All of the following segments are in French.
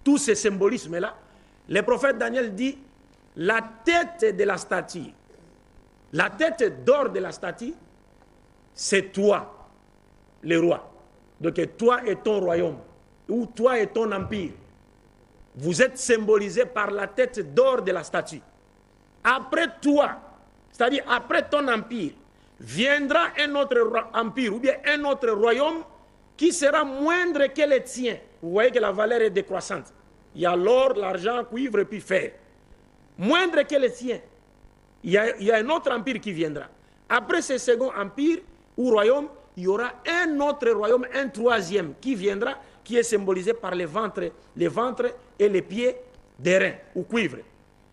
tous ces symbolismes-là, le prophète Daniel dit, la tête de la statue, la tête d'or de la statue, c'est toi, le roi. Donc toi et ton royaume, ou toi et ton empire, vous êtes symbolisés par la tête d'or de la statue. Après toi, c'est-à-dire après ton empire, viendra un autre empire ou bien un autre royaume qui sera moindre que le tien. Vous voyez que la valeur est décroissante. Il y a l'or, l'argent, cuivre et puis fer. Moindre que le tien. Il y a un autre empire qui viendra. Après ce second empire ou royaume, il y aura un autre royaume, un troisième qui viendra, qui est symbolisé par les ventres et les pieds d'airain ou cuivre.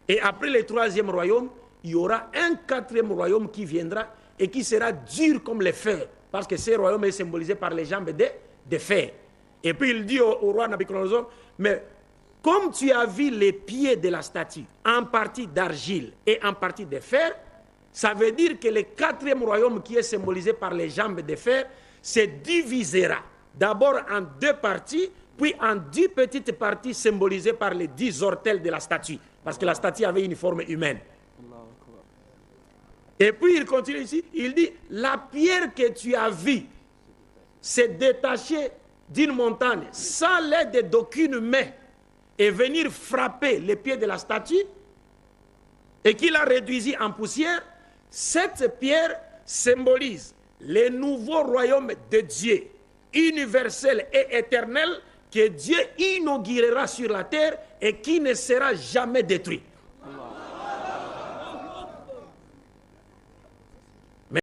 Et après le troisième royaume, il y aura un quatrième royaume qui viendra et qui sera dur comme le fer, parce que ce royaume est symbolisé par les jambes de fer. Et puis il dit au roi Nabuchodonosor, mais comme tu as vu les pieds de la statue, en partie d'argile et en partie de fer, ça veut dire que le quatrième royaume qui est symbolisé par les jambes de fer se divisera d'abord en 2 parties, puis en 10 petites parties symbolisées par les 10 orteils de la statue, parce que la statue avait une forme humaine. Et puis il continue ici, il dit, la pierre que tu as vue s'est détachée d'une montagne sans l'aide d'aucune main et venir frapper les pieds de la statue et qu'il a réduit en poussière. Cette pierre symbolise le nouveau royaume de Dieu, universel et éternel, que Dieu inaugurera sur la terre et qui ne sera jamais détruit.